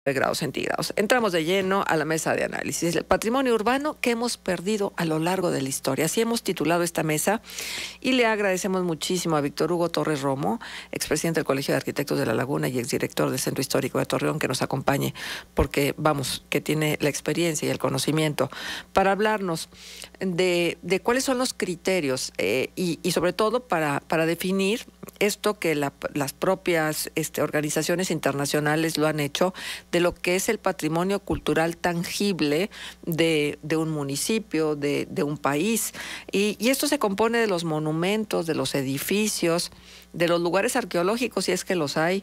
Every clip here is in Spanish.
grados centígrados. Entramos de lleno a la mesa de análisis. El patrimonio urbano que hemos perdido a lo largo de la historia. Así hemos titulado esta mesa y le agradecemos muchísimo a Víctor Hugo Torres Romo, expresidente del Colegio de Arquitectos de La Laguna y exdirector del Centro Histórico de Torreón, que nos acompañe porque, vamos, que tiene la experiencia y el conocimiento para hablarnos de cuáles son los criterios y sobre todo para definir esto que las propias organizaciones internacionales lo han hecho, de lo que es el patrimonio cultural tangible de un municipio, de un país. Y esto se compone de los monumentos, de los edificios, de los lugares arqueológicos, si es que los hay,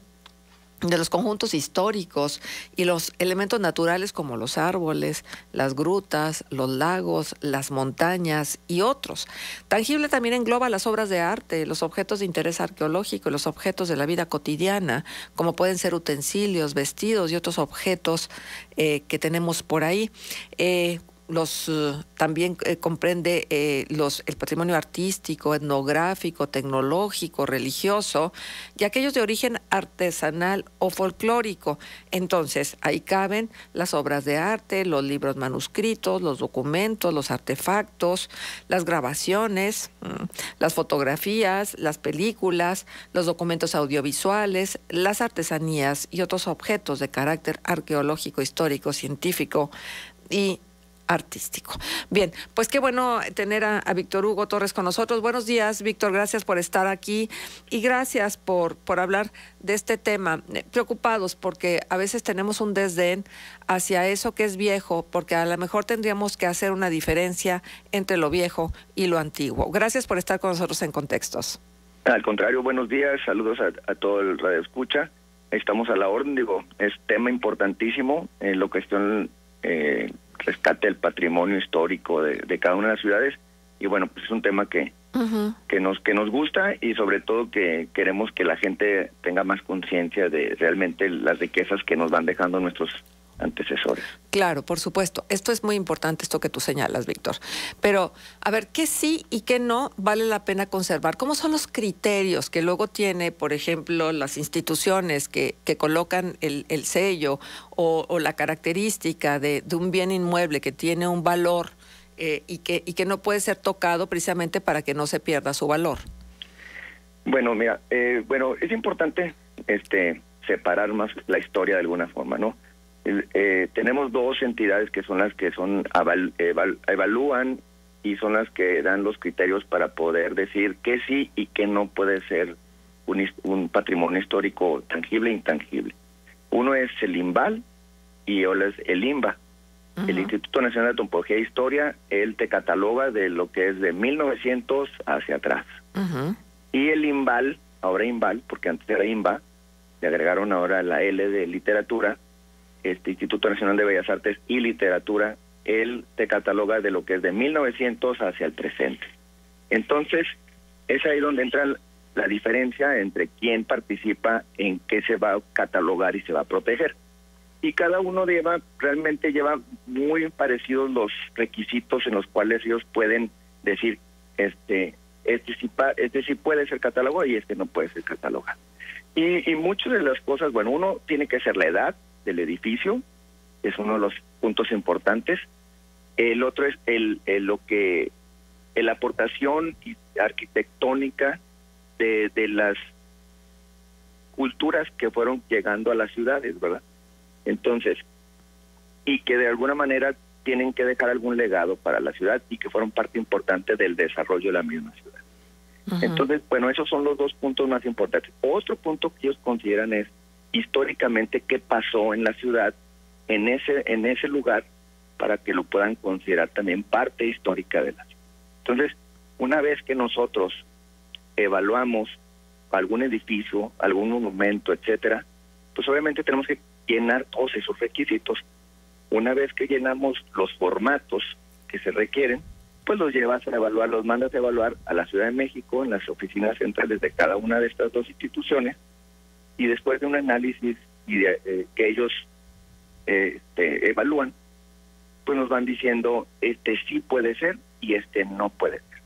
de los conjuntos históricos y los elementos naturales como los árboles, las grutas, los lagos, las montañas y otros. Tangible también engloba las obras de arte, los objetos de interés arqueológico y los objetos de la vida cotidiana, como pueden ser utensilios, vestidos y otros objetos que tenemos por ahí. También comprende el patrimonio artístico, etnográfico, tecnológico, religioso y aquellos de origen artesanal o folclórico. Entonces, ahí caben las obras de arte, los libros manuscritos, los documentos, los artefactos, las grabaciones, las fotografías, las películas, los documentos audiovisuales, las artesanías y otros objetos de carácter arqueológico, histórico, científico y artístico. Bien, pues qué bueno tener a Víctor Hugo Torres con nosotros. Buenos días, Víctor, gracias por estar aquí y gracias por hablar de este tema. Preocupados porque a veces tenemos un desdén hacia eso que es viejo, porque a lo mejor tendríamos que hacer una diferencia entre lo viejo y lo antiguo. Gracias por estar con nosotros en Contextos. Al contrario, buenos días, saludos a todo el radio escucha. Estamos a la orden, digo, es tema importantísimo en lo cuestión rescate del patrimonio histórico de cada una de las ciudades, y bueno, pues es un tema que nos gusta y sobre todo que queremos que la gente tenga más conciencia de realmente las riquezas que nos van dejando nuestros antecesores. Claro, por supuesto. Esto es muy importante, esto que tú señalas, Víctor. Pero, a ver, ¿qué sí y qué no vale la pena conservar? ¿Cómo son los criterios que luego tiene, por ejemplo, las instituciones que colocan el sello o la característica de un bien inmueble que tiene un valor y que no puede ser tocado precisamente para que no se pierda su valor? Bueno, mira, es importante separar más la historia de alguna forma, ¿no? Tenemos dos entidades que son las que evalúan y son las que dan los criterios para poder decir qué sí y qué no puede ser un patrimonio histórico tangible e intangible. Uno es el INVAL y otro es el INVA. El Instituto Nacional de Antropología e Historia, él te cataloga de lo que es de 1900 hacia atrás. Y el INVAL, ahora INVAL, porque antes era INVA, le agregaron ahora la L de literatura, Instituto Nacional de Bellas Artes y Literatura, él te cataloga de lo que es de 1900 hacia el presente. Entonces, es ahí donde entra la diferencia entre quién participa en qué se va a catalogar y se va a proteger. Y cada uno realmente lleva muy parecidos los requisitos en los cuales ellos pueden decir, este sí puede ser catalogado y este no puede ser catalogado. Y muchas de las cosas, bueno, uno tiene que ser la edad del edificio, es uno de los puntos importantes. El otro es la aportación arquitectónica de las culturas que fueron llegando a las ciudades, ¿verdad? Entonces, y que de alguna manera tienen que dejar algún legado para la ciudad y que fueron parte importante del desarrollo de la misma ciudad. Entonces, bueno, esos son los dos puntos más importantes. Otro punto que ellos consideran es históricamente qué pasó en la ciudad, en ese lugar, para que lo puedan considerar también parte histórica de la ciudad. Entonces, una vez que nosotros evaluamos algún edificio, algún monumento, etcétera, pues obviamente tenemos que llenar todos esos requisitos. Una vez que llenamos los formatos que se requieren, pues los llevas a evaluar, los mandas a evaluar a la Ciudad de México, en las oficinas centrales de cada una de estas dos instituciones, y después de un análisis y que ellos evalúan, pues nos van diciendo sí puede ser y no puede ser.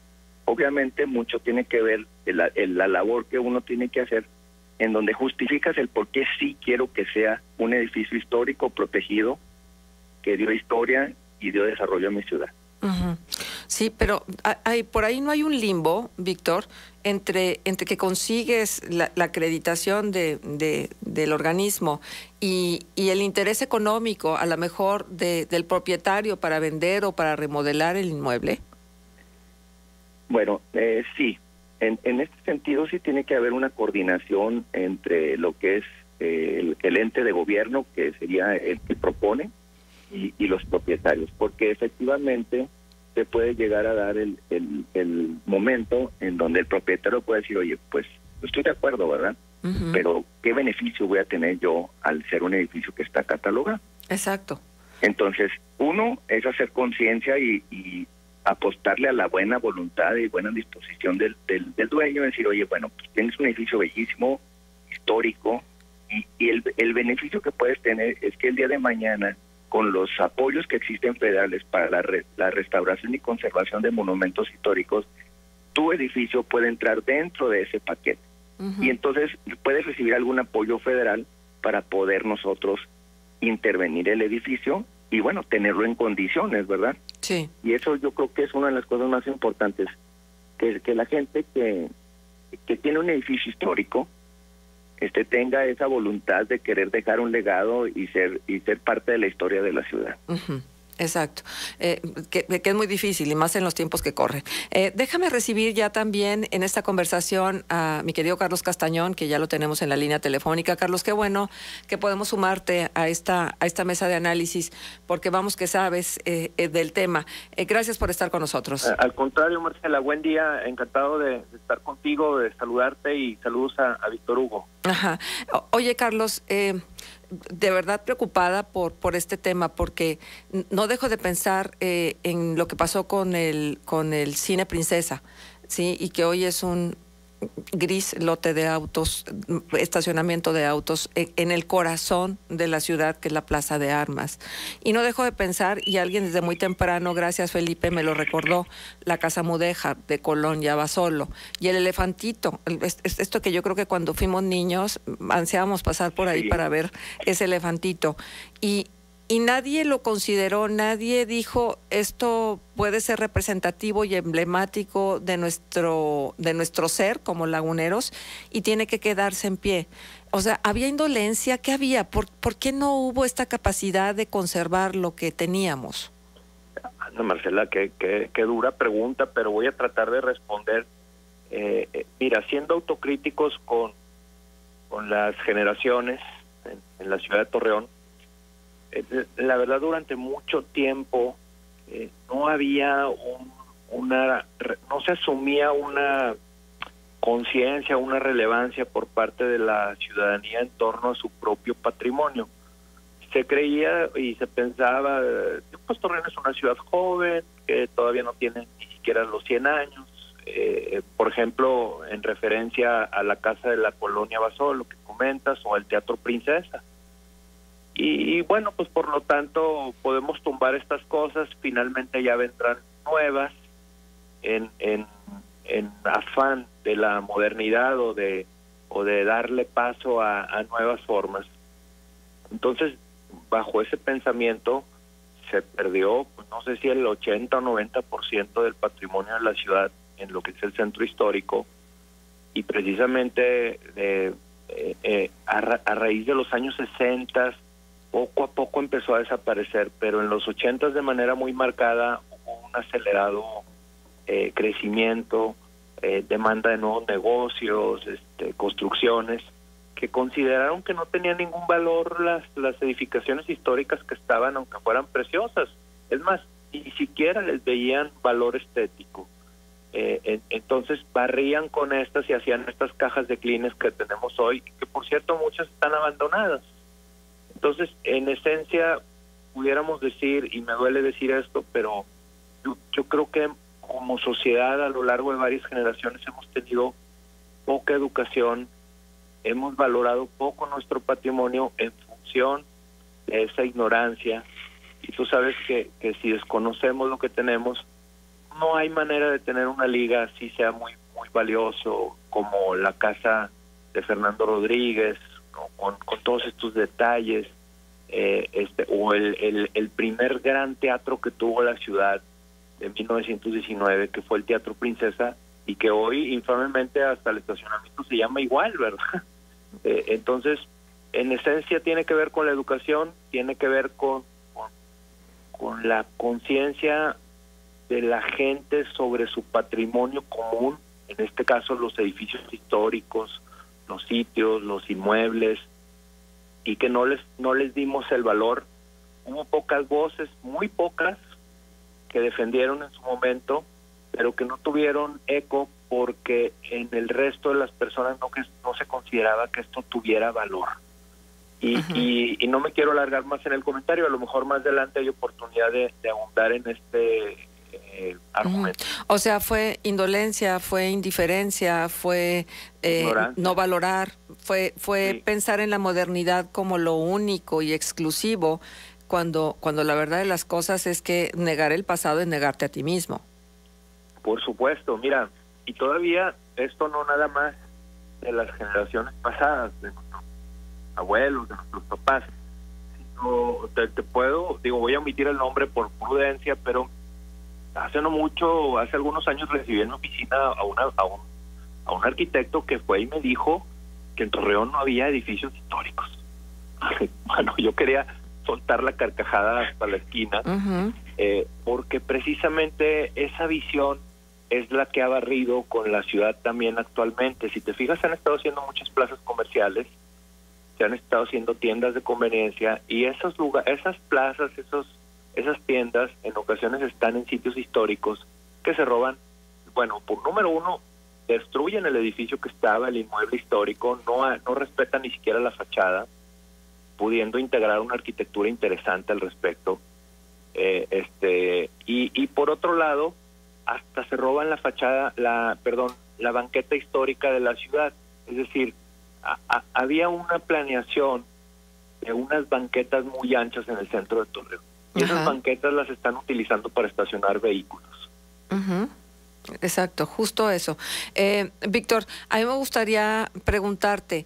Obviamente mucho tiene que ver la labor que uno tiene que hacer en donde justificas el por qué sí quiero que sea un edificio histórico protegido que dio historia y dio desarrollo a mi ciudad. Uh-huh. Sí, pero por ahí no hay un limbo, Víctor, entre que consigues la acreditación del organismo y el interés económico, a lo mejor, del propietario para vender o para remodelar el inmueble. Bueno, sí. En este sentido sí tiene que haber una coordinación entre lo que es el ente de gobierno, que sería el que propone, y los propietarios, porque efectivamente se puede llegar a dar el momento en donde el propietario puede decir, oye, pues estoy de acuerdo, ¿verdad? Uh-huh. Pero ¿qué beneficio voy a tener yo al ser un edificio que está catalogado? Exacto. Entonces, uno es hacer conciencia y apostarle a la buena voluntad y buena disposición del dueño, decir, oye, bueno, pues tienes un edificio bellísimo, histórico, y el beneficio que puedes tener es que el día de mañana, con los apoyos que existen federales para la restauración y conservación de monumentos históricos, tu edificio puede entrar dentro de ese paquete. Uh-huh. Y entonces puedes recibir algún apoyo federal para poder nosotros intervenir el edificio y, bueno, tenerlo en condiciones, ¿verdad? Sí. Y eso yo creo que es una de las cosas más importantes, que la gente que tiene un edificio histórico tenga esa voluntad de querer dejar un legado y ser parte de la historia de la ciudad. Uh-huh. Exacto, que es muy difícil y más en los tiempos que corren. Déjame recibir ya también en esta conversación a mi querido Carlos Castañón, que ya lo tenemos en la línea telefónica. Carlos, qué bueno que podemos sumarte a esta mesa de análisis, porque vamos que sabes del tema. Gracias por estar con nosotros. Al contrario, Marcela, buen día, encantado de estar contigo, de saludarte y saludos a Víctor Hugo. Ajá. Oye, Carlos, de verdad preocupada por este tema, porque no dejo de pensar en lo que pasó con el Cine Princesa, ¿sí? Y que hoy es un gris lote de autos, estacionamiento de autos en el corazón de la ciudad, que es la Plaza de Armas. Y no dejo de pensar, y alguien desde muy temprano, gracias Felipe, me lo recordó, la Casa Mudéjar de Colón ya va solo, y el elefantito, esto que yo creo que cuando fuimos niños ansiábamos pasar por ahí, sí, para ver ese elefantito, y nadie lo consideró, nadie dijo, esto puede ser representativo y emblemático de nuestro ser como laguneros y tiene que quedarse en pie. O sea, ¿había indolencia? ¿Qué había? ¿Por qué no hubo esta capacidad de conservar lo que teníamos? No, Marcela, qué dura pregunta, pero voy a tratar de responder. Mira, siendo autocríticos con las generaciones en la ciudad de Torreón, la verdad durante mucho tiempo no había no se asumía una conciencia, una relevancia por parte de la ciudadanía en torno a su propio patrimonio. Se creía y se pensaba, pues Torreón es una ciudad joven, que todavía no tiene ni siquiera los 100 años, por ejemplo, en referencia a la Casa de la Colonia Basolo, lo que comentas, o el Teatro Princesa. Y bueno, pues por lo tanto podemos tumbar estas cosas, finalmente ya vendrán nuevas en afán de la modernidad o de darle paso a nuevas formas. Entonces, bajo ese pensamiento se perdió, pues no sé si el 80 o 90% del patrimonio de la ciudad en lo que es el centro histórico, y precisamente a raíz de los años 60 poco a poco empezó a desaparecer, pero en los 80 de manera muy marcada hubo un acelerado crecimiento, demanda de nuevos negocios, construcciones, que consideraron que no tenían ningún valor las edificaciones históricas que estaban, aunque fueran preciosas. Es más, ni siquiera les veían valor estético. Entonces barrían con estas y hacían estas cajas de clines que tenemos hoy, que por cierto muchas están abandonadas. Entonces, en esencia, pudiéramos decir, y me duele decir esto, pero yo creo que como sociedad a lo largo de varias generaciones hemos tenido poca educación, hemos valorado poco nuestro patrimonio en función de esa ignorancia, y tú sabes que si desconocemos lo que tenemos, no hay manera de tener una liga así sea muy, muy valioso como la Casa Fernando Rodríguez, ¿no? Con todos estos detalles, o el primer gran teatro que tuvo la ciudad en 1919, que fue el Teatro Princesa, y que hoy infamemente hasta el estacionamiento se llama igual, ¿verdad? Entonces, en esencia tiene que ver con la educación, tiene que ver con la conciencia de la gente sobre su patrimonio común, en este caso los edificios históricos, los sitios, los inmuebles, y que no les dimos el valor. Hubo pocas voces, muy pocas, que defendieron en su momento, pero que no tuvieron eco porque en el resto de las personas no se consideraba que esto tuviera valor. Y no me quiero alargar más en el comentario, a lo mejor más adelante hay oportunidad de ahondar en este argumento. O sea, fue indolencia, fue indiferencia, fue no valorar, fue sí, pensar en la modernidad como lo único y exclusivo, cuando la verdad de las cosas es que negar el pasado es negarte a ti mismo. Por supuesto, mira, y todavía esto no nada más de las generaciones pasadas, de nuestros abuelos, de nuestros papás, sino te puedo, voy a omitir el nombre por prudencia, pero hace algunos años recibí en mi oficina a un arquitecto que fue y me dijo que en Torreón no había edificios históricos. Bueno, yo quería soltar la carcajada hasta la esquina, porque precisamente esa visión es la que ha barrido con la ciudad también actualmente. Si te fijas, se han estado haciendo muchas plazas comerciales, se han estado haciendo tiendas de conveniencia, y esas plazas, esas tiendas en ocasiones están en sitios históricos que se roban. Bueno, por número uno, destruyen el edificio que estaba, el inmueble histórico, no respetan ni siquiera la fachada, pudiendo integrar una arquitectura interesante al respecto. Y por otro lado, hasta se roban la fachada, la banqueta histórica de la ciudad. Es decir, había una planeación de unas banquetas muy anchas en el centro de Torreón. Y esas banquetas las están utilizando para estacionar vehículos. Exacto, justo eso. Víctor, a mí me gustaría preguntarte,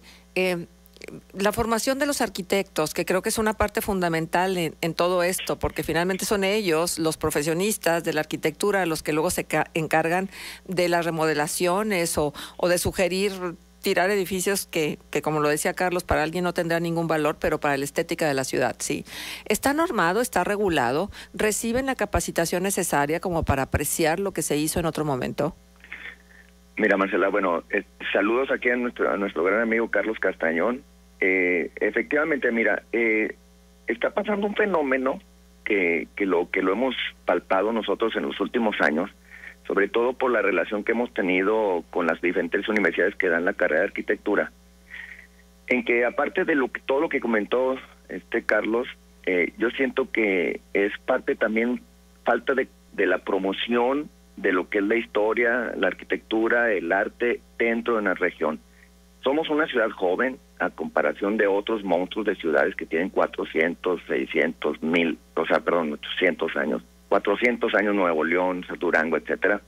la formación de los arquitectos, que creo que es una parte fundamental en todo esto, porque finalmente son ellos, los profesionistas de la arquitectura, los que luego se encargan de las remodelaciones o de sugerir tirar edificios que, como lo decía Carlos, para alguien no tendrá ningún valor, pero para la estética de la ciudad sí. ¿Está normado, está regulado? ¿Reciben la capacitación necesaria como para apreciar lo que se hizo en otro momento? Mira, Marcela, bueno, saludos aquí a nuestro gran amigo Carlos Castañón. Efectivamente, mira, está pasando un fenómeno que lo hemos palpado nosotros en los últimos años, sobre todo por la relación que hemos tenido con las diferentes universidades que dan la carrera de arquitectura, en que aparte de todo lo que comentó Carlos, yo siento que es parte también falta de la promoción de lo que es la historia, la arquitectura, el arte dentro de una región. Somos una ciudad joven a comparación de otros monstruos de ciudades que tienen 400, 600, 800 años. 400 años Nuevo León, Durango, etcétera.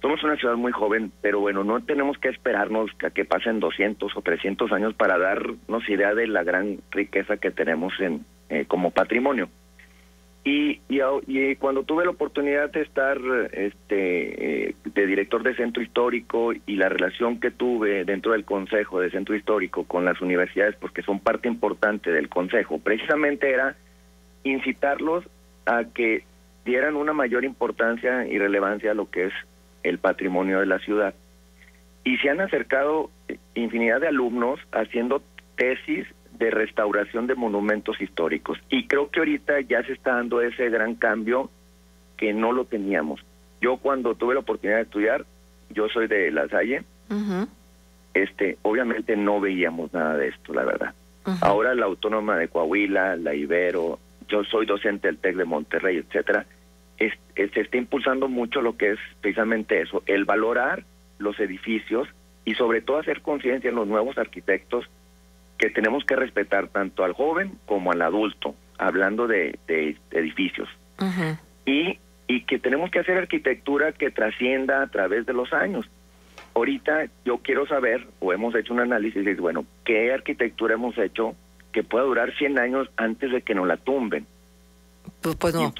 Somos una ciudad muy joven, pero bueno, no tenemos que esperarnos a que pasen 200 o 300 años para darnos idea de la gran riqueza que tenemos como patrimonio. Y cuando tuve la oportunidad de estar de director de centro histórico y la relación que tuve dentro del consejo de centro histórico con las universidades, porque son parte importante del consejo, precisamente era incitarlos a que dieran una mayor importancia y relevancia a lo que es el patrimonio de la ciudad. Y se han acercado infinidad de alumnos haciendo tesis de restauración de monumentos históricos. Y creo que ahorita ya se está dando ese gran cambio que no lo teníamos. Yo cuando tuve la oportunidad de estudiar, yo soy de La Salle, obviamente no veíamos nada de esto, la verdad. Ahora la Autónoma de Coahuila, la Ibero, yo soy docente del TEC de Monterrey, etcétera, se está impulsando mucho lo que es precisamente eso, el valorar los edificios y sobre todo hacer conciencia en los nuevos arquitectos que tenemos que respetar tanto al joven como al adulto, hablando de edificios. Y que tenemos que hacer arquitectura que trascienda a través de los años. ahorita yo quiero saber, o hemos hecho un análisis, de, bueno, ¿qué arquitectura hemos hecho que pueda durar 100 años antes de que nos la tumben? Pues no.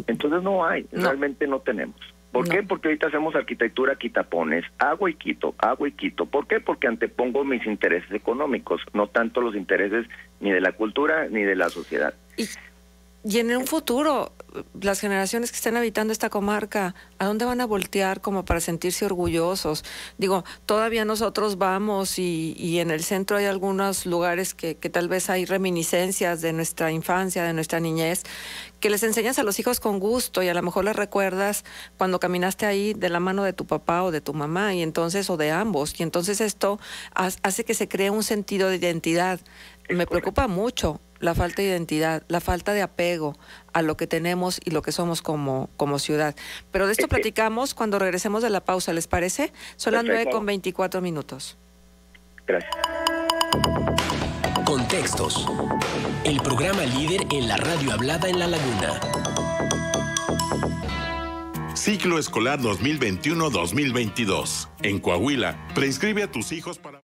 Entonces no hay, No. realmente no tenemos. ¿Por No. qué? Porque ahorita hacemos arquitectura quitapones, hago y quito, hago y quito. ¿Por qué? Porque antepongo mis intereses económicos, no tanto los intereses ni de la cultura ni de la sociedad. Y en un futuro, las generaciones que estén habitando esta comarca, ¿a dónde van a voltear como para sentirse orgullosos? Digo, todavía nosotros vamos y en el centro hay algunos lugares que tal vez hay reminiscencias de nuestra infancia, de nuestra niñez, que les enseñas a los hijos con gusto y a lo mejor les recuerdas cuando caminaste ahí de la mano de tu papá o de tu mamá, y entonces, o de ambos, y entonces esto hace que se cree un sentido de identidad. Me preocupa mucho la falta de identidad, la falta de apego a lo que tenemos y lo que somos como ciudad. Pero de esto platicamos cuando regresemos de la pausa, ¿les parece? Son las 9:24. Gracias. Contextos. El programa líder en la radio hablada en La Laguna. Ciclo escolar 2021-2022. En Coahuila, preinscribe a tus hijos para...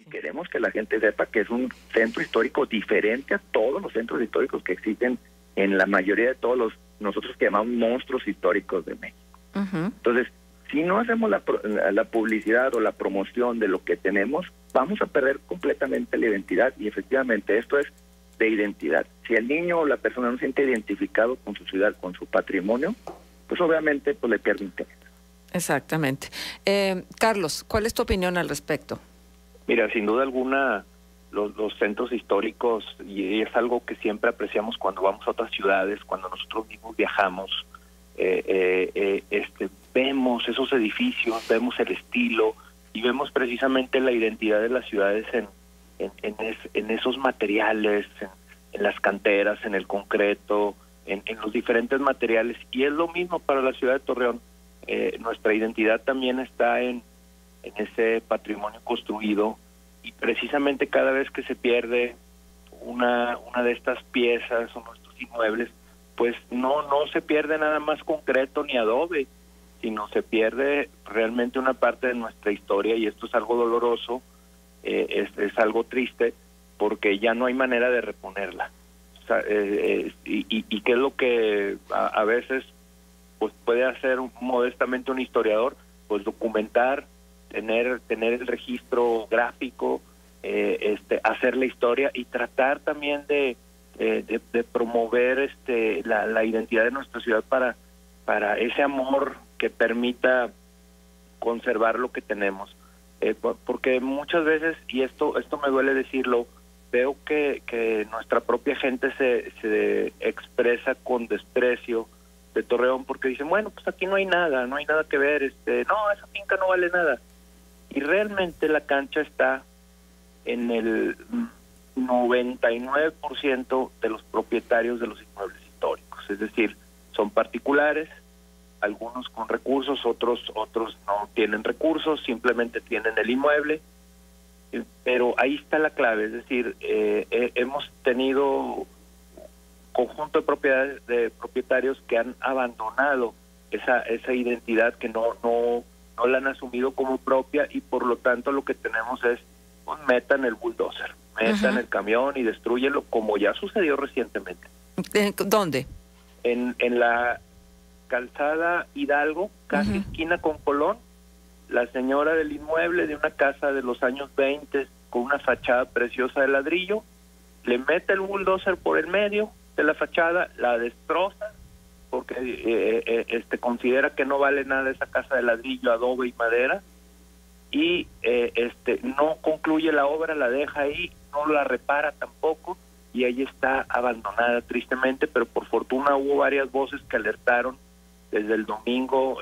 Queremos que la gente sepa que es un centro histórico diferente a todos los centros históricos que existen en la mayoría de todos los, nosotros que llamamos monstruos históricos de México. Entonces, si no hacemos la publicidad o la promoción de lo que tenemos, vamos a perder completamente la identidad, y efectivamente esto es de identidad. Si el niño o la persona no se siente identificado con su ciudad, con su patrimonio, pues obviamente pues le pierde interés. Exactamente. Carlos, ¿cuál es tu opinión al respecto? Mira, sin duda alguna, los centros históricos, y es algo que siempre apreciamos cuando vamos a otras ciudades, cuando nosotros mismos viajamos, vemos esos edificios, vemos el estilo y vemos precisamente la identidad de las ciudades en esos materiales, en las canteras, en el concreto, en los diferentes materiales. Y es lo mismo para la ciudad de Torreón. Nuestra identidad también está en ese patrimonio construido, y precisamente cada vez que se pierde una de estas piezas o nuestros inmuebles, pues no se pierde nada más concreto ni adobe, sino se pierde realmente una parte de nuestra historia, y esto es algo doloroso, es algo triste, porque ya no hay manera de reponerla. O sea, y qué es lo que a veces pues puede hacer modestamente un historiador, pues documentar, tener el registro gráfico, hacer la historia y tratar también de promover la identidad de nuestra ciudad para ese amor que permita conservar lo que tenemos. Porque muchas veces, y esto me duele decirlo, veo que nuestra propia gente se expresa con desprecio de Torreón, porque dicen, bueno, pues aquí no hay nada que ver, no, esa finca no vale nada. Y realmente la cancha está en el 99% de los propietarios de los inmuebles históricos, es decir, son particulares, algunos con recursos, otros no tienen recursos, simplemente tienen el inmueble, pero ahí está la clave, es decir, hemos tenido conjunto de propietarios que han abandonado esa identidad, que no la han asumido como propia, y por lo tanto lo que tenemos es, pues, metan el bulldozer, metan el camión y destrúyenlo, como ya sucedió recientemente. ¿Dónde? En la calzada Hidalgo, casi esquina con Colón, la señora del inmueble, de una casa de los años 20 con una fachada preciosa de ladrillo, le mete el bulldozer por el medio de la fachada, la destroza, porque considera que no vale nada esa casa de ladrillo, adobe y madera, y no concluye la obra, la deja ahí, no la repara tampoco, y ahí está abandonada tristemente, pero por fortuna hubo varias voces que alertaron desde el domingo,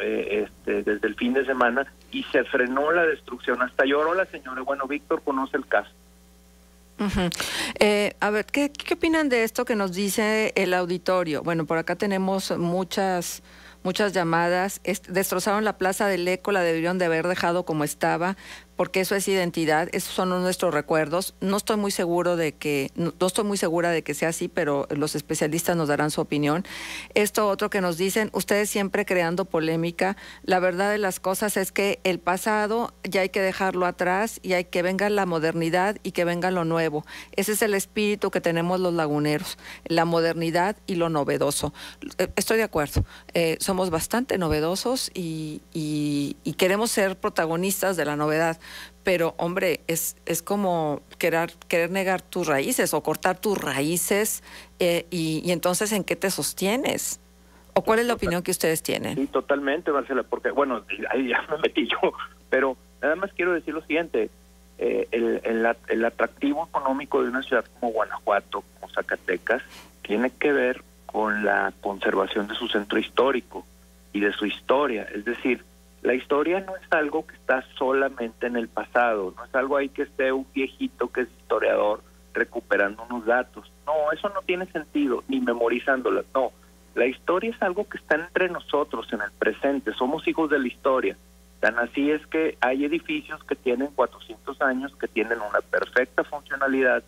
desde el fin de semana, y se frenó la destrucción. Hasta lloró la señora. Bueno, Víctor conoce el caso. A ver, ¿qué opinan de esto que nos dice el auditorio? Bueno, por acá tenemos muchas llamadas. Destrozaron la Plaza del Eco, la debieron de haber dejado como estaba, porque eso es identidad, esos son nuestros recuerdos. No estoy muy segura de que sea así, pero los especialistas nos darán su opinión. Esto otro que nos dicen, ustedes siempre creando polémica, la verdad de las cosas es que el pasado ya hay que dejarlo atrás, y hay que venga la modernidad y que venga lo nuevo. Ese es el espíritu que tenemos los laguneros, la modernidad y lo novedoso. Estoy de acuerdo, somos bastante novedosos y queremos ser protagonistas de la novedad. Pero, hombre, es como querer negar tus raíces o cortar tus raíces, y entonces, ¿en qué te sostienes? ¿O cuál es la opinión que ustedes tienen? Sí, totalmente, Marcela, porque, bueno, ahí ya me metí yo, pero nada más quiero decir lo siguiente, el atractivo económico de una ciudad como Guanajuato, como Zacatecas, tiene que ver con la conservación de su centro histórico y de su historia, es decir, la historia no es algo que está solamente en el pasado, no es algo ahí que esté un viejito que es historiador recuperando unos datos. No, eso no tiene sentido, ni memorizándolas, no. La historia es algo que está entre nosotros, en el presente, somos hijos de la historia. Tan así es que hay edificios que tienen 400 años, que tienen una perfecta funcionalidad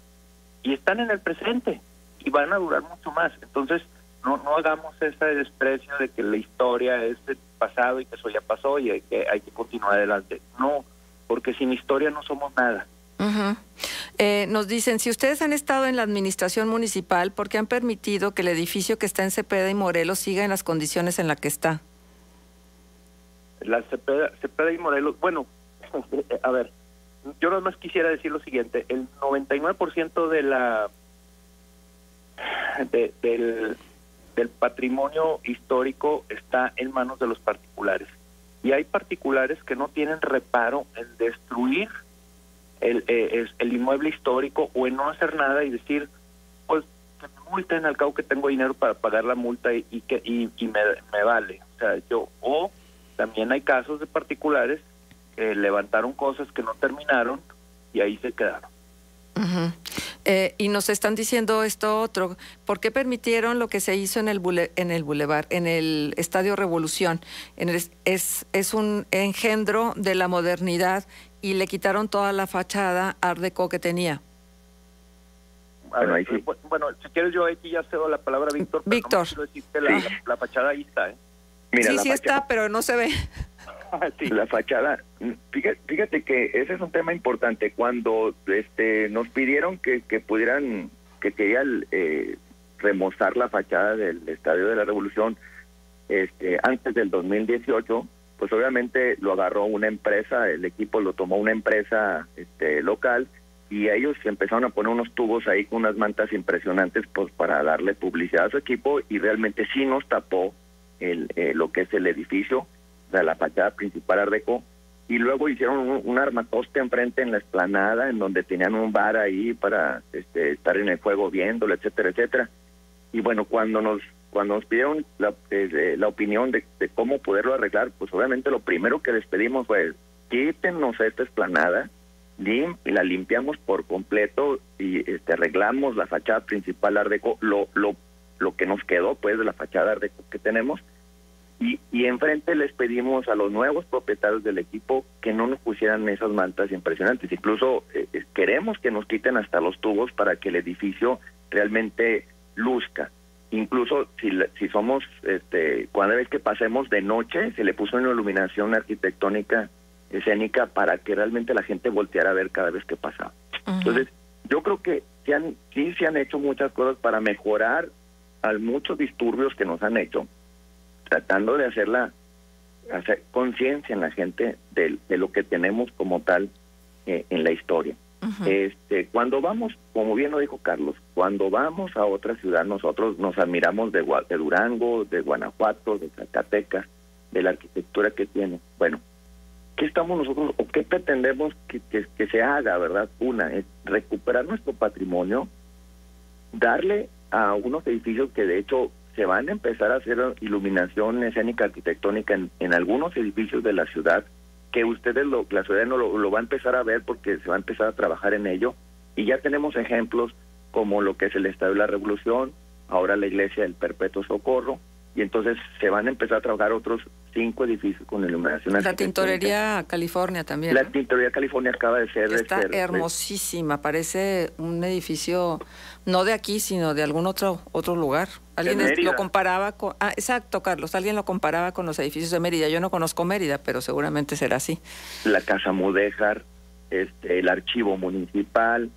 y están en el presente y van a durar mucho más. Entonces, no hagamos ese desprecio de que la historia es del pasado y que eso ya pasó y hay que continuar adelante. No, porque sin historia no somos nada. Ujú. Nos dicen, si ustedes han estado en la administración municipal, ¿por qué han permitido que el edificio que está en Cepeda y Morelos siga en las condiciones en las que está? La Cepeda y Morelos, bueno, a ver, yo nada más quisiera decir lo siguiente: el 99% del patrimonio histórico está en manos de los particulares, y hay particulares que no tienen reparo en destruir el inmueble histórico o en no hacer nada y decir, pues que me multen, al cabo que tengo dinero para pagar la multa y me vale. O sea, o también hay casos de particulares que levantaron cosas que no terminaron y ahí se quedaron. Uh-huh. Y nos están diciendo esto otro, ¿por qué permitieron lo que se hizo en el Boulevard, en el Estadio Revolución? Es un engendro de la modernidad y le quitaron toda la fachada Art Deco que tenía. Bueno, ahí sí. Bueno, si quieres yo aquí ya cedo la palabra a Víctor. Víctor. No quiero decir que la fachada ahí está, ¿eh? Mira, sí está, pero no se ve. Sí. La fachada, fíjate que ese es un tema importante. Cuando nos pidieron que querían remozar la fachada del Estadio de la Revolución antes del 2018, pues obviamente lo agarró una empresa, el equipo lo tomó una empresa local, y ellos empezaron a poner unos tubos ahí con unas mantas impresionantes, pues para darle publicidad a su equipo, y realmente sí nos tapó lo que es el edificio, de la fachada principal Art Deco, y luego hicieron un armatoste enfrente en la explanada, en donde tenían un bar ahí para estar en el juego viéndolo, etcétera, etcétera. Y bueno, cuando nos pidieron la opinión de cómo poderlo arreglar, pues obviamente lo primero que les pedimos fue, quítenos esta explanada, la limpiamos por completo y arreglamos la fachada principal Art Deco, lo que nos quedó pues de la fachada Art Deco que tenemos. Y enfrente les pedimos a los nuevos propietarios del equipo que no nos pusieran esas mantas impresionantes. Incluso queremos que nos quiten hasta los tubos para que el edificio realmente luzca. Incluso si somos, cada vez que pasemos de noche, se le puso una iluminación arquitectónica escénica para que realmente la gente volteara a ver cada vez que pasaba. Uh-huh. Entonces, yo creo que sí se han hecho muchas cosas para mejorar a muchos disturbios que nos han hecho, tratando de hacer conciencia en la gente de lo que tenemos como tal en la historia. Uh-huh. Cuando vamos, como bien lo dijo Carlos, cuando vamos a otra ciudad, nosotros nos admiramos de Durango, de Guanajuato, de Zacatecas, de la arquitectura que tiene. Bueno, ¿qué estamos nosotros o qué pretendemos que se haga, verdad? Una es recuperar nuestro patrimonio, darle a unos edificios que de hecho se van a empezar a hacer iluminación escénica arquitectónica en algunos edificios de la ciudad, que la ciudadano lo va a empezar a ver porque se va a empezar a trabajar en ello, y ya tenemos ejemplos como lo que es el Estadio de la Revolución, ahora la Iglesia del Perpetuo Socorro, y entonces se van a empezar a trabajar otros 5 edificios con iluminación arquitectónica. La Tintorería California también, La ¿no? Tintorería California acaba de ser... Está hermosísima, parece un edificio no de aquí, sino de algún otro lugar. Alguien lo comparaba con... Ah, exacto, Carlos, alguien lo comparaba con los edificios de Mérida. Yo no conozco Mérida, pero seguramente será así. La Casa Mudéjar, el Archivo Municipal...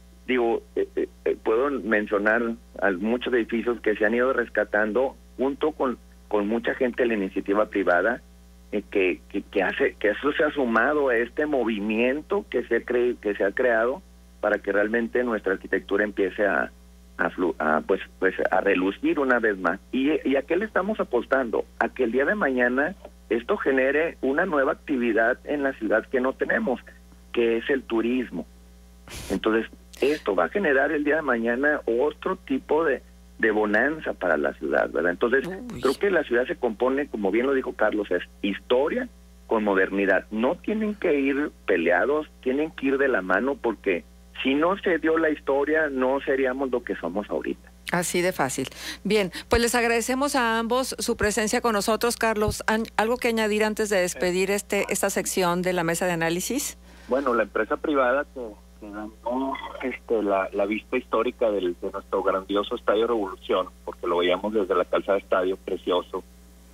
puedo mencionar a muchos edificios que se han ido rescatando junto con mucha gente de la iniciativa privada, que hace que eso se ha sumado a este movimiento que se ha creado para que realmente nuestra arquitectura empiece a relucir una vez más. ¿Y a qué le estamos apostando? A que el día de mañana esto genere una nueva actividad en la ciudad que no tenemos, que es el turismo. Entonces, esto va a generar el día de mañana otro tipo de bonanza para la ciudad, ¿verdad? Entonces, creo que la ciudad se compone, como bien lo dijo Carlos, es historia con modernidad. No tienen que ir peleados, tienen que ir de la mano, porque si no se dio la historia, no seríamos lo que somos ahorita. Así de fácil. Bien, pues les agradecemos a ambos su presencia con nosotros. Carlos, ¿algo que añadir antes de despedir esta sección de la mesa de análisis? Bueno, la empresa privada que ganó la vista histórica de nuestro grandioso Estadio Revolución, porque lo veíamos desde la calzada Estadio, precioso.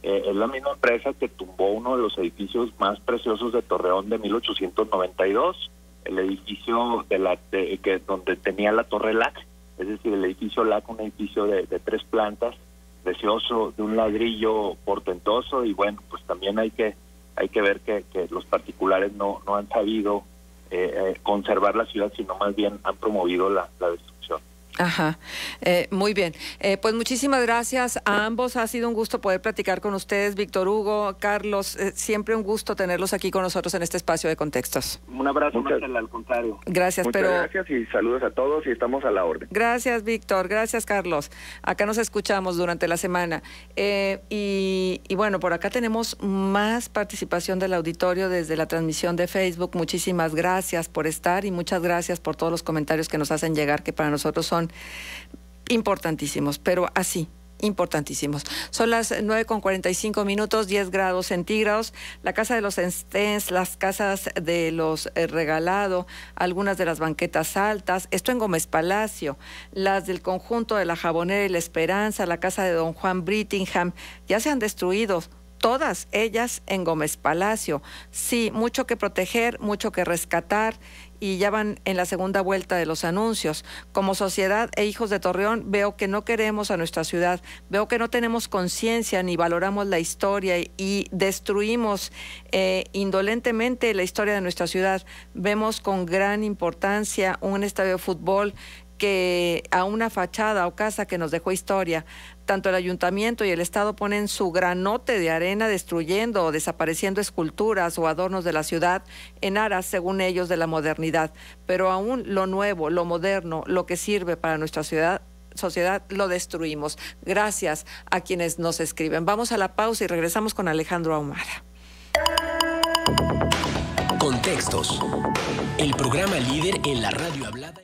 Es la misma empresa que tumbó uno de los edificios más preciosos de Torreón de 1892. el edificio donde tenía la torre LAC, es decir, el edificio LAC, un edificio de 3 plantas, precioso, de un ladrillo portentoso, y bueno, pues también hay que ver que los particulares no han sabido conservar la ciudad, sino más bien han promovido la destrucción. Ajá, muy bien. Pues muchísimas gracias a ambos. Ha sido un gusto poder platicar con ustedes, Víctor Hugo, Carlos. Siempre un gusto tenerlos aquí con nosotros en este espacio de Contextos. Un abrazo, Marcela, al contrario. Gracias, Muchas gracias y saludos a todos y estamos a la orden. Gracias, Víctor. Gracias, Carlos. Acá nos escuchamos durante la semana. Y bueno, por acá tenemos más participación del auditorio desde la transmisión de Facebook. Muchísimas gracias por estar y muchas gracias por todos los comentarios que nos hacen llegar, que para nosotros son importantísimos, pero así, importantísimos. Son las 9:45, 10 grados centígrados. La Casa de los Stens, las casas de los Regalado, algunas de las banquetas altas, esto en Gómez Palacio, las del conjunto de la Jabonera y la Esperanza, la casa de don Juan Brittingham, ya se han destruido. Todas ellas en Gómez Palacio. Sí, mucho que proteger, mucho que rescatar, y ya van en la segunda vuelta de los anuncios. Como sociedad e hijos de Torreón, veo que no queremos a nuestra ciudad, veo que no tenemos conciencia ni valoramos la historia y destruimos indolentemente la historia de nuestra ciudad. Vemos con gran importancia un estadio de fútbol que a una fachada o casa que nos dejó historia. Tanto el ayuntamiento y el Estado ponen su granote de arena destruyendo o desapareciendo esculturas o adornos de la ciudad en aras, según ellos, de la modernidad. Pero aún lo nuevo, lo moderno, lo que sirve para nuestra sociedad, lo destruimos. Gracias a quienes nos escriben. Vamos a la pausa y regresamos con Alejandro Ahumada. Contextos. El programa líder en la radio hablada.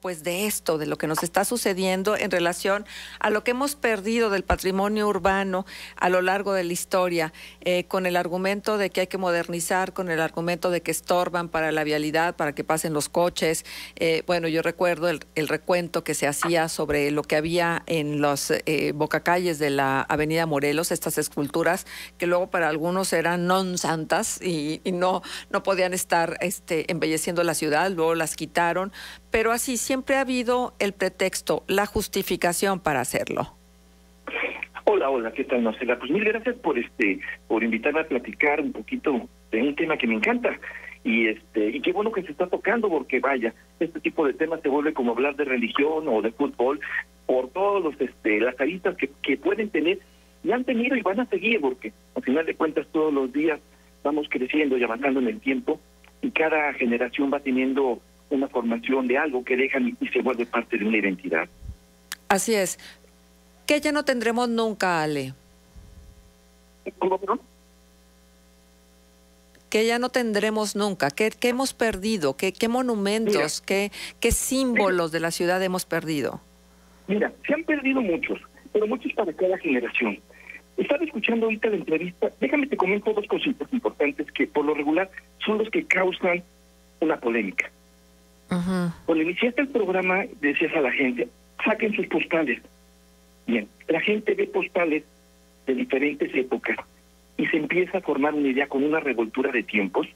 Pues de esto, de lo que nos está sucediendo en relación a lo que hemos perdido del patrimonio urbano a lo largo de la historia, con el argumento de que hay que modernizar, con el argumento de que estorban para la vialidad, para que pasen los coches. Bueno, yo recuerdo el recuento que se hacía sobre lo que había en los bocacalles de la Avenida Morelos, estas esculturas que luego para algunos eran non santas y no podían estar embelleciendo la ciudad, luego las quitaron. Pero así siempre ha habido el pretexto, la justificación para hacerlo. Hola, ¿qué tal, Marcela? Pues mil gracias por invitarme a platicar un poquito de un tema que me encanta. Y qué bueno que se está tocando, porque vaya, este tipo de temas se vuelve como hablar de religión o de fútbol, por todos las aristas que pueden tener, y han tenido y van a seguir, porque al final de cuentas todos los días vamos creciendo y avanzando en el tiempo, y cada generación va teniendo una formación de algo que dejan y se vuelve parte de una identidad. Así es. ¿Qué ya no tendremos nunca, Ale? ¿Cómo, perdón? ¿Qué ya no tendremos nunca? ¿Qué hemos perdido? ¿Qué monumentos, qué símbolos de la ciudad hemos perdido? Mira, se han perdido muchos, pero muchos para cada generación. Estaba escuchando ahorita la entrevista. Déjame te comento dos cositas importantes que por lo regular son los que causan una polémica. Uh-huh. Cuando iniciaste el programa, decías a la gente, saquen sus postales. Bien, la gente ve postales de diferentes épocas y se empieza a formar una idea con una revoltura de tiempos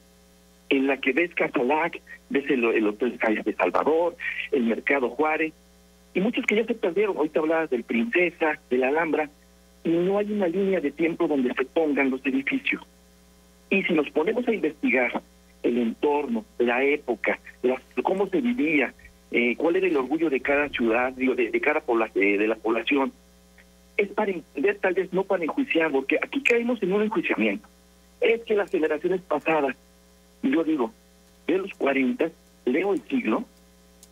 en la que ves Casalac, ves el Hotel de Salvador, el Mercado Juárez, y muchos que ya se perdieron. Ahorita hablabas del Princesa, de la Alhambra, y no hay una línea de tiempo donde se pongan los edificios. Y si nos ponemos a investigar el entorno, la época, cómo se vivía, cuál era el orgullo de cada ciudad, de cada de la población, es para entender, tal vez no para enjuiciar, porque aquí caemos en un enjuiciamiento. Es que las generaciones pasadas, yo digo, de los 40, leo el siglo,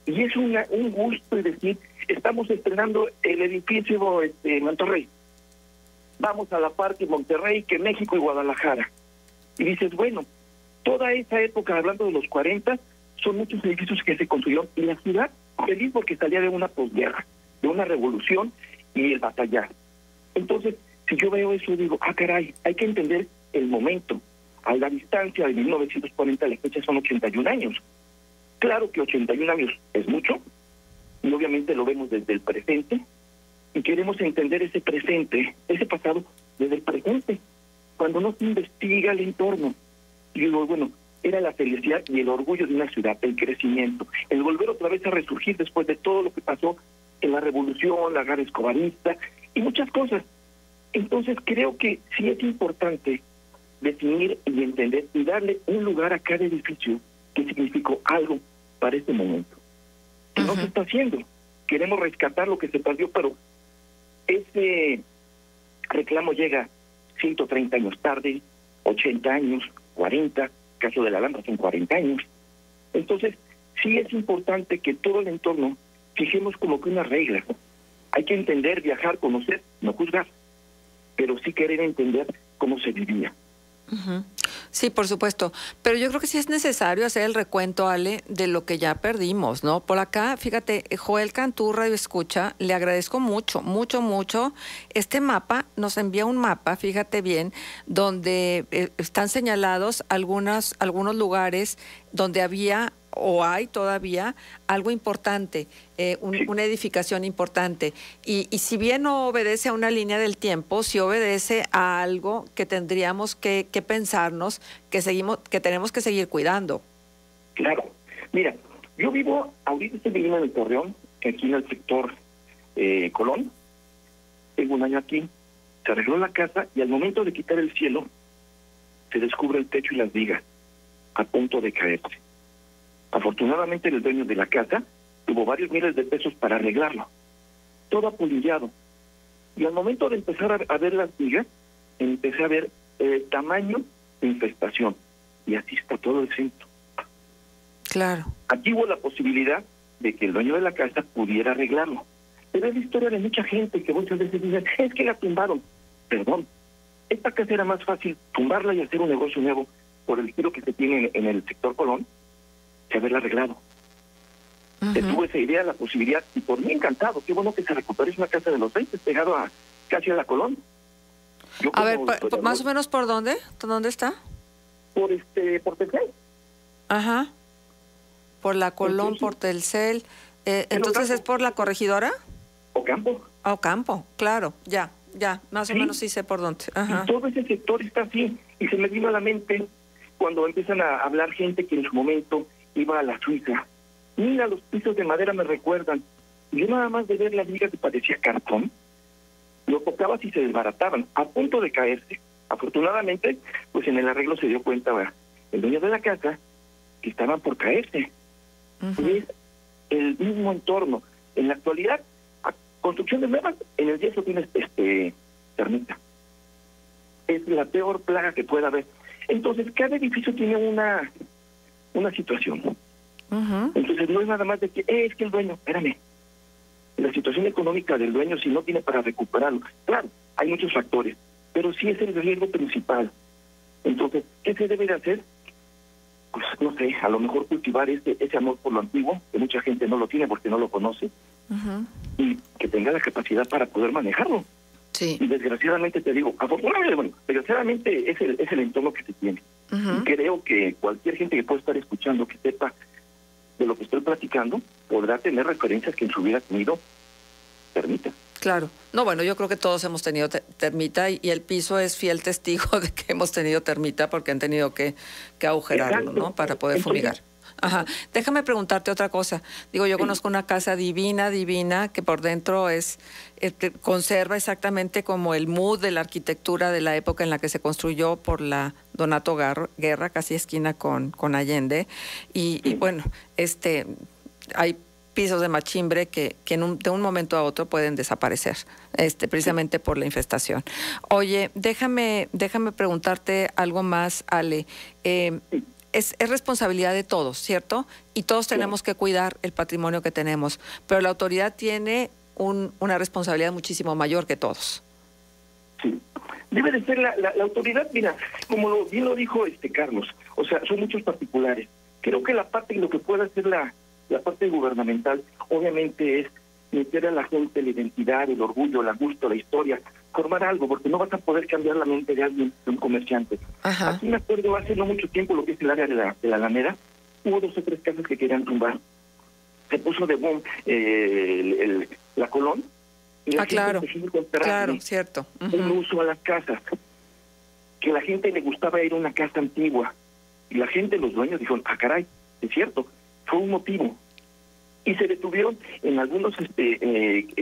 y es un gusto decir, estamos estrenando el edificio Monterrey, vamos a la parte de Monterrey, que México y Guadalajara, y dices, bueno, toda esa época, hablando de los 40, son muchos edificios que se construyeron, y la ciudad feliz porque salía de una posguerra, de una revolución y el batallar. Entonces, si yo veo eso, digo, caray, hay que entender el momento. A la distancia de 1940, la fecha son 81 años. Claro que 81 años es mucho, y obviamente lo vemos desde el presente, y queremos entender ese presente, ese pasado, desde el presente, cuando no se investiga el entorno. Y digo, bueno, era la felicidad y el orgullo de una ciudad, el crecimiento, el volver otra vez a resurgir después de todo lo que pasó en la revolución, la guerra escobarista y muchas cosas. Entonces creo que sí es importante definir y entender y darle un lugar a cada edificio que significó algo para este momento. Que no se está haciendo. Queremos rescatar lo que se perdió, pero ese reclamo llega 130 años tarde, 80 años, 40, caso de la Alhambra son 40 años. Entonces, sí es importante que todo el entorno fijemos como que una regla. Hay que entender, viajar, conocer, no juzgar, pero sí querer entender cómo se vivía. Uh-huh. Sí, por supuesto, pero yo creo que sí es necesario hacer el recuento, Ale, de lo que ya perdimos, ¿no? Por acá, fíjate, Joel Cantú, Radio Escucha, le agradezco mucho. Este mapa, nos envía un mapa, fíjate bien, donde están señalados algunos lugares donde había o hay todavía algo importante, una edificación importante. Y si bien no obedece a una línea del tiempo, sí obedece a algo que tendríamos que pensarnos, que tenemos que seguir cuidando. Claro. Mira, yo ahorita estoy viviendo en el Torreón, aquí en el sector Colón. Tengo un año aquí, se arregló la casa y al momento de quitar el cielo, se descubre el techo y las vigas a punto de caerse. Afortunadamente el dueño de la casa tuvo varios miles de pesos para arreglarlo. Todo apolillado. Y al momento de empezar a ver las vigas, empecé a ver el tamaño de infestación. Y así está todo el centro. Claro. Aquí hubo la posibilidad de que el dueño de la casa pudiera arreglarlo. Pero es la historia de mucha gente que muchas veces dicen, es que la tumbaron. Perdón, esta casa era más fácil tumbarla y hacer un negocio nuevo por el giro que se tiene en el sector Colón, que haberla arreglado. tuvo esa idea, la posibilidad, y por mí encantado. Qué bueno que se recupere. Es una casa de los 20, pegado casi a la Colón. A ver, más o menos ¿por dónde? ¿Dónde está? Por Telcel. Ajá. Por la Colón, por Telcel. Entonces, ¿es por la Corregidora? Ocampo. Ocampo, claro, ya, más o menos sí sé por dónde. Ajá. Y todo ese sector está así. Y se me vino a la mente cuando empiezan a hablar gente que en su momento iba a la Suiza. Mira, los pisos de madera me recuerdan. Yo nada más de ver las vigas que parecía cartón, lo tocabas y se desbarataban, a punto de caerse. Afortunadamente, pues en el arreglo se dio cuenta el dueño de la casa que estaban por caerse. Es el mismo entorno. En la actualidad, a construcción de nuevas, en el yeso tienes termita. Es la peor plaga que pueda haber. Entonces, cada edificio tiene una situación. Entonces, no es nada más de que, es que el dueño, espérame, la situación económica del dueño, si no tiene para recuperarlo. Claro, hay muchos factores, pero sí es el riesgo principal. Entonces, ¿qué se debe de hacer? Pues, no sé, a lo mejor cultivar ese amor por lo antiguo, que mucha gente no lo tiene porque no lo conoce, y que tenga la capacidad para poder manejarlo. Sí. Y desgraciadamente te digo, afortunadamente, bueno, desgraciadamente es el entorno que se tiene. Y creo que cualquier gente que pueda estar escuchando, que sepa de lo que estoy platicando, podrá tener referencias que en su vida ha tenido termita. Claro. No, bueno, yo creo que todos hemos tenido termita y el piso es fiel testigo de que hemos tenido termita porque han tenido que agujerarlo, Exacto. ¿no? Para poder fumigar. Ajá. Déjame preguntarte otra cosa. Digo, yo conozco una casa divina, que por dentro conserva exactamente como el mood de la arquitectura de la época en la que se construyó por la Donato Guerra, casi esquina con Allende. Y bueno, hay pisos de machimbre que de un momento a otro pueden desaparecer, precisamente por la infestación. Oye, déjame preguntarte algo más, Ale. Es responsabilidad de todos, ¿cierto? Y todos tenemos que cuidar el patrimonio que tenemos, pero la autoridad tiene una responsabilidad muchísimo mayor que todos. Sí. Debe de ser la autoridad, mira, como bien lo dijo Carlos, o sea, son muchos particulares. Creo que la parte, y lo que puede hacer la parte gubernamental, obviamente es meter a la gente la identidad, el orgullo, el gusto, la historia, formar algo, porque no vas a poder cambiar la mente de alguien, de un comerciante. Ajá. Aquí me acuerdo hace no mucho tiempo lo que es el área de la Alameda, hubo 2 o 3 casas que querían tumbar. Se puso de boom la Colón. Y la claro, cierto. Un uso a las casas. Que la gente le gustaba ir a una casa antigua. Y la gente, los dueños, dijeron, caray, es cierto, fue un motivo. Y se detuvieron en algunos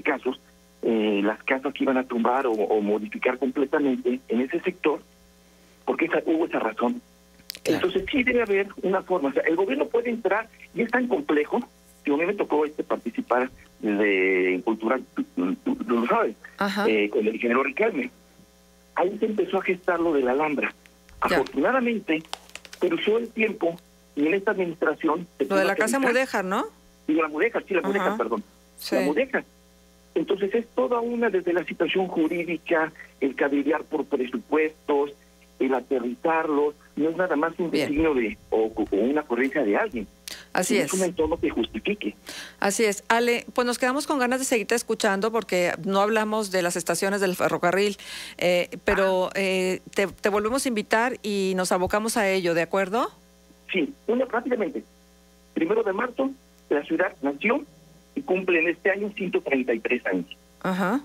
casos las casas que iban a tumbar o modificar completamente en ese sector, porque hubo esa razón. Claro. Entonces sí debe haber una forma. O sea, el gobierno puede entrar, y es tan complejo, que a mí me tocó participar de Cultural, tú lo sabes, con el ingeniero Riquelme. Ahí se empezó a gestar lo de la Alhambra. Afortunadamente, cruzó el tiempo, y en esta administración... Lo de la Casa Mudéjar, ¿no? Digo, la Mudéjar, sí, la Mudéjar, perdón. Sí. La Mudéjar. Entonces es toda una, desde la situación jurídica, el cabildear por presupuestos, el aterrizarlos, no es nada más un designio o una ocurrencia de alguien. Así es. Es un entorno que justifique. Así es. Ale, pues nos quedamos con ganas de seguirte escuchando porque no hablamos de las estaciones del ferrocarril, pero te volvemos a invitar y nos abocamos a ello, ¿de acuerdo? Sí, rápidamente. 1 de marzo, la ciudad nació y cumple en este año 133 años. Ajá.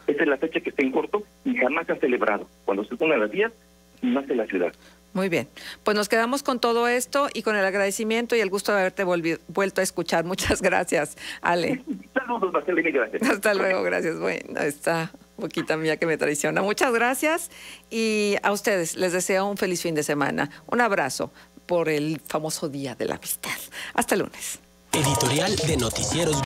Esa es la fecha que está en corto y jamás se ha celebrado. Cuando se ponen las días, nace la ciudad. Muy bien. Pues nos quedamos con todo esto y con el agradecimiento y el gusto de haberte vuelto a escuchar. Muchas gracias, Ale. Saludos, Marcela, y gracias. Hasta luego, gracias. Bueno, esta boquita mía que me traiciona. Muchas gracias y a ustedes les deseo un feliz fin de semana. Un abrazo por el famoso Día de la Amistad. Hasta el lunes. Editorial de Noticieros